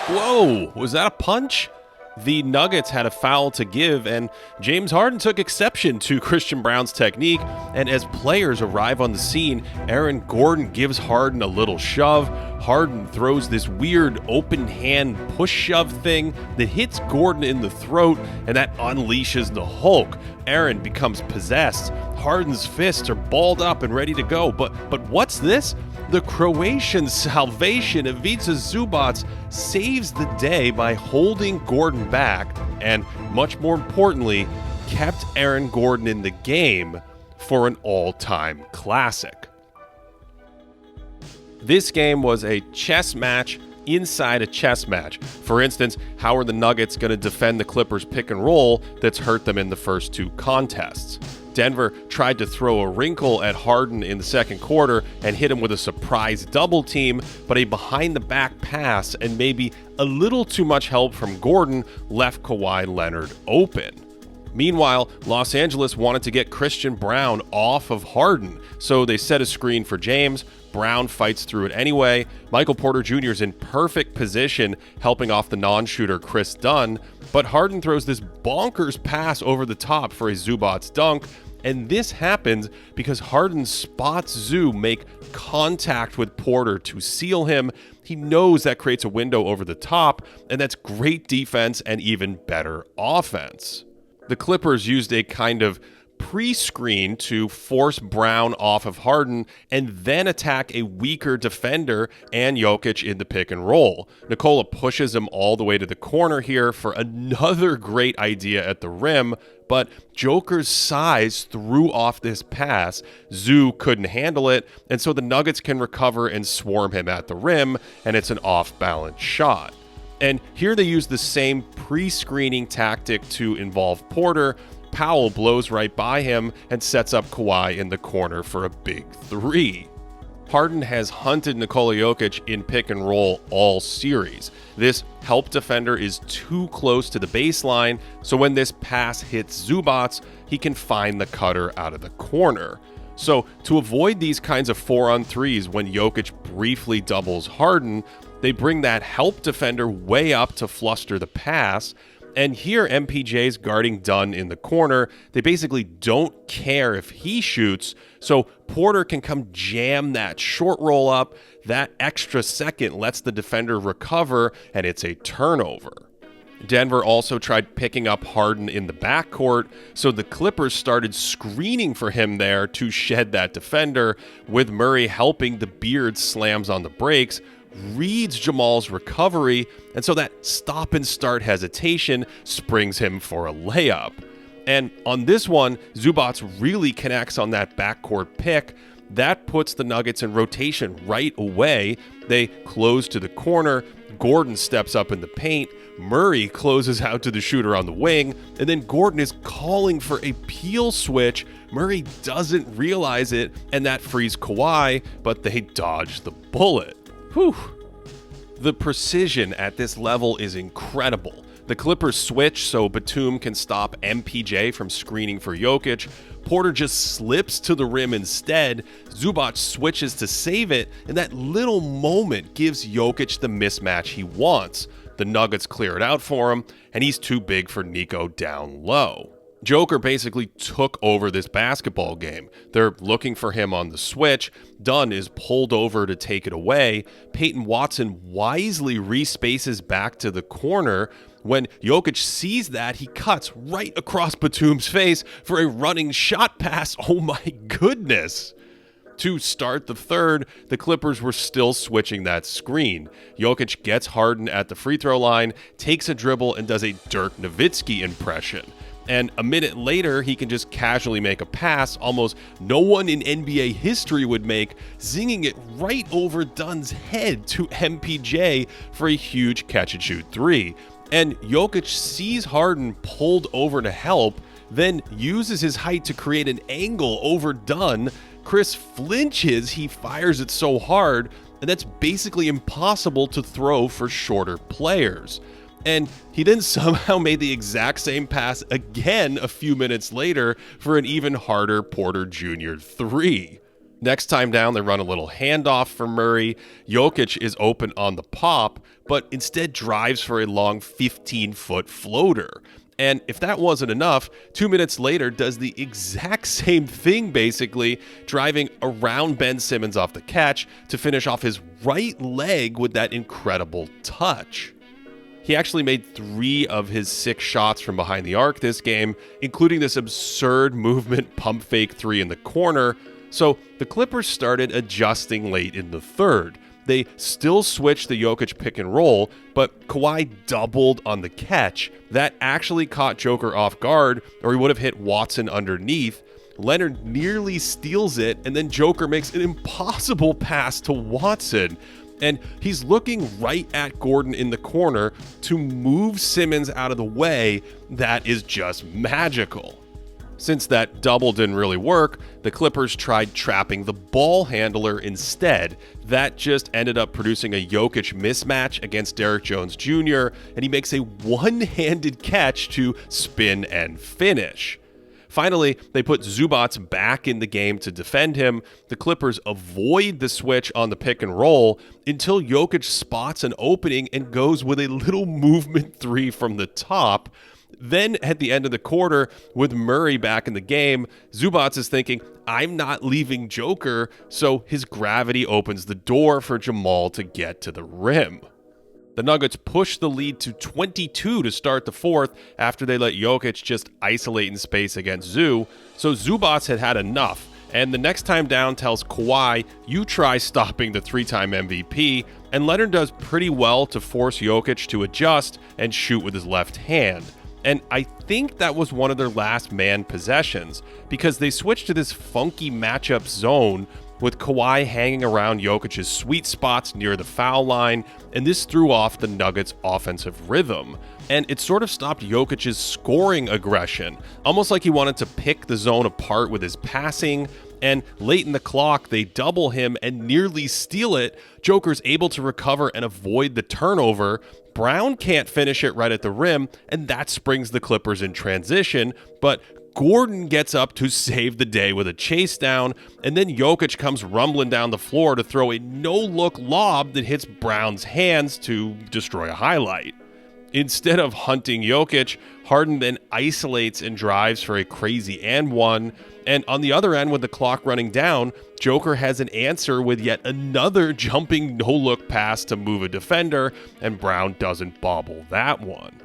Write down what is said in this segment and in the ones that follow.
Whoa, was that a punch? The Nuggets had a foul to give, and James Harden took exception to Christian Braun's technique, and as players arrive on the scene, Aaron Gordon gives Harden a little shove. Harden throws this weird open hand push shove thing that hits Gordon in the throat, and that unleashes the Hulk. Aaron becomes possessed. Harden's fists are balled up and ready to go, but what's this? The Croatian salvation, Ivica Zubac, saves the day by holding Gordon back and, much more importantly, kept Aaron Gordon in the game for an all-time classic. This game was a chess match inside a chess match. For instance, how are the Nuggets going to defend the Clippers pick and roll that's hurt them in the first two contests? Denver tried to throw a wrinkle at Harden in the second quarter and hit him with a surprise double team, but a behind-the-back pass and maybe a little too much help from Gordon left Kawhi Leonard open. Meanwhile, Los Angeles wanted to get Christian Braun off of Harden, so they set a screen for James. Braun fights through it anyway. Michael Porter Jr. is in perfect position, helping off the non-shooter Chris Dunn, but Harden throws this bonkers pass over the top for a Zubac dunk, and this happens because Harden spots Zoo make contact with Porter to seal him. He knows that creates a window over the top, and that's great defense and even better offense. The Clippers used a kind of pre-screen to force Braun off of Harden and then attack a weaker defender and Jokic in the pick and roll. Nikola pushes him all the way to the corner here for another great idea at the rim, but Joker's size threw off this pass. Zoo couldn't handle it, and so the Nuggets can recover and swarm him at the rim, and it's an off-balance shot. And here they use the same pre-screening tactic to involve Porter. Powell blows right by him and sets up Kawhi in the corner for a big three. Harden has hunted Nikola Jokic in pick and roll all series. This help defender is too close to the baseline, so when this pass hits Zubac, he can find the cutter out of the corner. So to avoid these kinds of 4-on-3s when Jokic briefly doubles Harden, they bring that help defender way up to fluster the pass. And here MPJ's guarding Dunn in the corner. They basically don't care if he shoots, so Porter can come jam that short roll up. That extra second lets the defender recover, and it's a turnover. Denver also tried picking up Harden in the backcourt, so the Clippers started screening for him there to shed that defender, with Murray helping. The Beard slams on the brakes, reads Jamal's recovery, and so that stop and start hesitation springs him for a layup. And on this one, Zubac really connects on that backcourt pick. That puts the Nuggets in rotation right away. They close to the corner. Gordon steps up in the paint. Murray closes out to the shooter on the wing, and then Gordon is calling for a peel switch. Murray doesn't realize it, and that frees Kawhi, but they dodge the bullet. Whew. The precision at this level is incredible. The Clippers switch so Batum can stop MPJ from screening for Jokic. Porter just slips to the rim instead. Zubac switches to save it, and that little moment gives Jokic the mismatch he wants. The Nuggets clear it out for him, and he's too big for Nico down low. Joker basically took over this basketball game. They're looking for him on the switch. Dunn is pulled over to take it away. Peyton Watson wisely respaces back to the corner. When Jokic sees that, he cuts right across Batum's face for a running shot pass. Oh my goodness. To start the third, the Clippers were still switching that screen. Jokic gets Harden at the free throw line, takes a dribble, and does a Dirk Nowitzki impression. And a minute later, he can just casually make a pass almost no one in NBA history would make, zinging it right over Dunn's head to MPJ for a huge catch-and-shoot three. And Jokic sees Harden pulled over to help, then uses his height to create an angle over Dunn. Chris flinches, he fires it so hard, and that's basically impossible to throw for shorter players. And he then somehow made the exact same pass again a few minutes later for an even harder Porter Jr. three. Next time down, they run a little handoff for Murray. Jokic is open on the pop, but instead drives for a long 15-foot floater. And if that wasn't enough, 2 minutes later does the exact same thing basically, driving around Ben Simmons off the catch to finish off his right leg with that incredible touch. He actually made 3 of his 6 shots from behind the arc this game, including this absurd movement pump fake 3 in the corner. So the Clippers started adjusting late in the third. They still switched the Jokic pick and roll, but Kawhi doubled on the catch. That actually caught Joker off guard, or he would have hit Watson underneath. Leonard nearly steals it, and then Joker makes an impossible pass to Watson. And he's looking right at Gordon in the corner to move Simmons out of the way. That is just magical. Since that double didn't really work, the Clippers tried trapping the ball handler instead. That just ended up producing a Jokic mismatch against Derrick Jones Jr., and he makes a one-handed catch to spin and finish. Finally, they put Zubac back in the game to defend him. The Clippers avoid the switch on the pick and roll until Jokic spots an opening and goes with a little movement 3 from the top. Then at the end of the quarter, with Murray back in the game, Zubac is thinking, I'm not leaving Joker, so his gravity opens the door for Jamal to get to the rim. The Nuggets push the lead to 22 to start the fourth after they let Jokic just isolate in space against Zoo, so Zubac had had enough, and the next time down tells Kawhi, you try stopping the 3-time MVP, and Leonard does pretty well to force Jokic to adjust and shoot with his left hand. And I think that was one of their last man possessions, because they switched to this funky matchup zone with Kawhi hanging around Jokic's sweet spots near the foul line, and this threw off the Nuggets' offensive rhythm. And it sort of stopped Jokic's scoring aggression, almost like he wanted to pick the zone apart with his passing. And late in the clock, they double him and nearly steal it. Joker's able to recover and avoid the turnover. Brown can't finish it right at the rim, and that springs the Clippers in transition, but Gordon gets up to save the day with a chase down, and then Jokic comes rumbling down the floor to throw a no-look lob that hits Brown's hands to destroy a highlight. Instead of hunting Jokic, Harden then isolates and drives for a crazy and one, and on the other end with the clock running down, Joker has an answer with yet another jumping no-look pass to move a defender, and Brown doesn't bobble that one.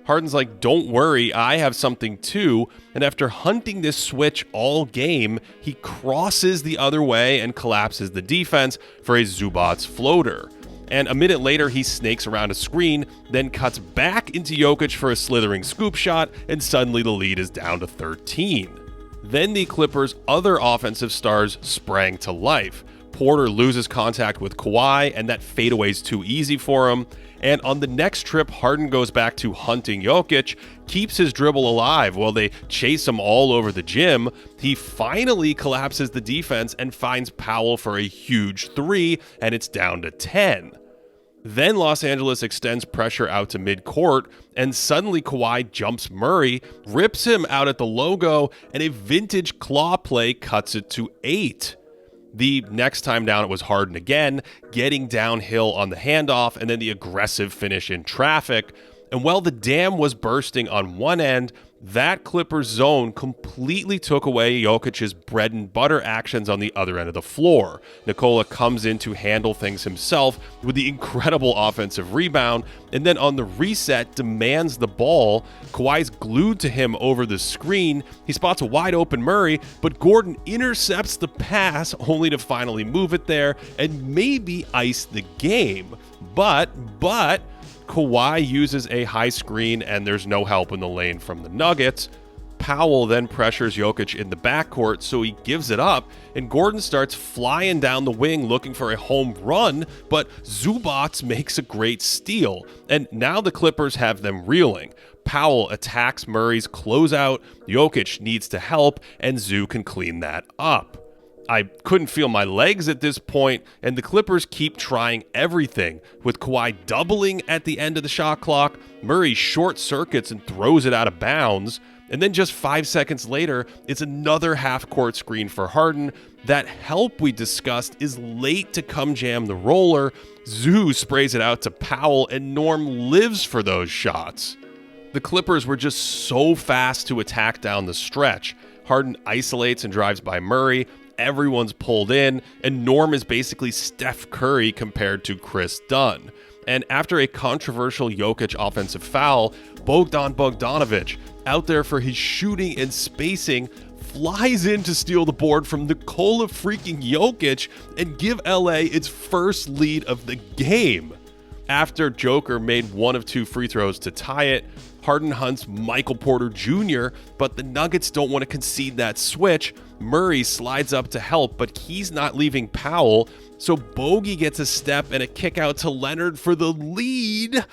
Harden's like, don't worry, I have something too, and after hunting this switch all game, he crosses the other way and collapses the defense for a Zubac floater. And a minute later, he snakes around a screen, then cuts back into Jokic for a slithering scoop shot, and suddenly the lead is down to 13. Then the Clippers' other offensive stars sprang to life. Porter loses contact with Kawhi, and that fadeaway's too easy for him. And on the next trip, Harden goes back to hunting Jokic, keeps his dribble alive while they chase him all over the gym. He finally collapses the defense and finds Powell for a huge 3, and it's down to 10. Then Los Angeles extends pressure out to midcourt, and suddenly Kawhi jumps Murray, rips him out at the logo, and a vintage claw play cuts it to 8. The next time down, it was Harden again, getting downhill on the handoff, and then the aggressive finish in traffic. And while the dam was bursting on one end, that Clippers zone completely took away Jokic's bread and butter actions on the other end of the floor. Nikola comes in to handle things himself with the incredible offensive rebound, and then on the reset demands the ball. Kawhi's glued to him over the screen. He spots a wide open Murray, but Gordon intercepts the pass only to finally move it there and maybe ice the game. But Kawhi uses a high screen and there's no help in the lane from the Nuggets. Powell then pressures Jokic in the backcourt, so he gives it up, and Gordon starts flying down the wing looking for a home run, but Zubac makes a great steal, and now the Clippers have them reeling. Powell attacks Murray's closeout, Jokic needs to help, and Zoo can clean that up. I couldn't feel my legs at this point, and the Clippers keep trying everything, with Kawhi doubling at the end of the shot clock. Murray short circuits and throws it out of bounds. And then just 5 seconds later, it's another half-court screen for Harden. That help we discussed is late to come jam the roller. Zoo sprays it out to Powell, and Norm lives for those shots. The Clippers were just so fast to attack down the stretch. Harden isolates and drives by Murray. Everyone's pulled in, and Norm is basically Steph Curry compared to Chris Dunn. And after a controversial Jokic offensive foul, Bogdan Bogdanovic, out there for his shooting and spacing, flies in to steal the board from Nikola freaking Jokic and give LA its first lead of the game. After Joker made one of 2 free throws to tie it, Harden hunts Michael Porter Jr., but the Nuggets don't want to concede that switch. Murray slides up to help, but he's not leaving Powell, so Bogey gets a step and a kick out to Leonard for the lead.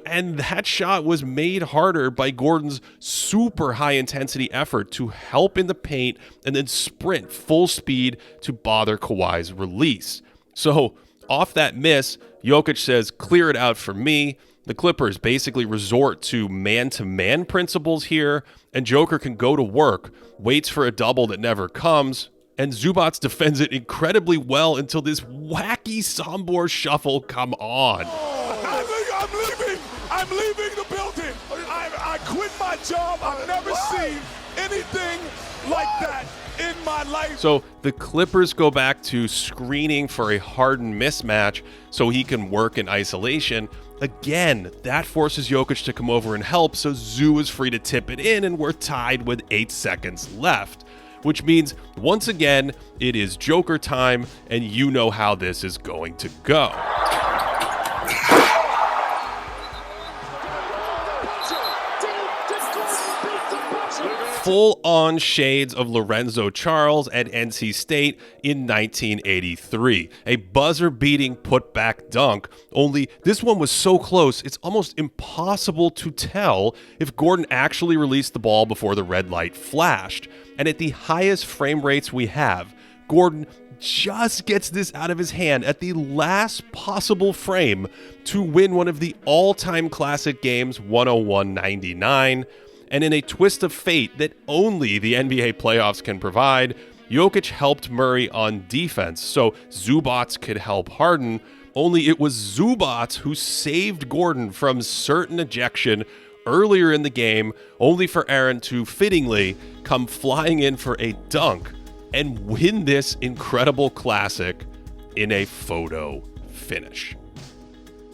And that shot was made harder by Gordon's super high-intensity effort to help in the paint and then sprint full speed to bother Kawhi's release. So, off that miss, Jokic says, "Clear it out for me." The Clippers basically resort to man-to-man principles here, and Joker can go to work, waits for a double that never comes, and Zubac defends it incredibly well until this wacky Sombor shuffle come on. I'm leaving the building. I quit my job. I've never seen anything like that in my life. So the Clippers go back to screening for a Harden mismatch so he can work in isolation. Again, that forces Jokic to come over and help, so Zoo is free to tip it in, and we're tied with 8 seconds left. Which means, once again, it is Joker time, and you know how this is going to go. Full-on shades of Lorenzo Charles at NC State in 1983. A buzzer-beating putback dunk, only this one was so close, it's almost impossible to tell if Gordon actually released the ball before the red light flashed. And at the highest frame rates we have, Gordon just gets this out of his hand at the last possible frame to win one of the all-time classic games, 101-99. And in a twist of fate that only the NBA playoffs can provide, Jokic helped Murray on defense, so Zubac could help Harden, only it was Zubac who saved Gordon from certain ejection earlier in the game, only for Aaron to fittingly come flying in for a dunk and win this incredible classic in a photo finish.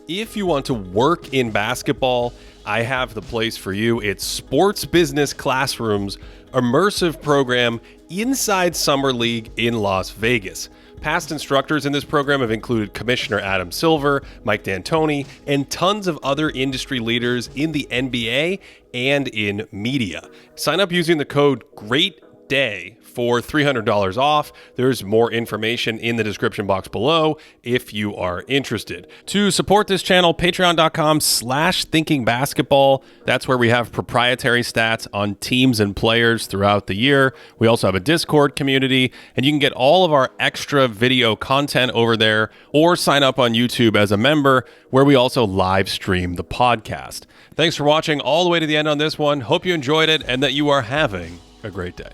If you want to work in basketball, I have the place for you. It's Sports Business Classroom's immersive program inside Summer League in Las Vegas. Past instructors in this program have included Commissioner Adam Silver, Mike D'Antoni, and tons of other industry leaders in the NBA and in media. Sign up using the code GREATDAY for $300 off. There's more information in the description box below if you are interested. To support this channel, patreon.com/thinkingbasketball. That's where we have proprietary stats on teams and players throughout the year. We also have a Discord community, and you can get all of our extra video content over there, or sign up on YouTube as a member, where we also live stream the podcast. Thanks for watching all the way to the end on this one. Hope you enjoyed it and that you are having a great day.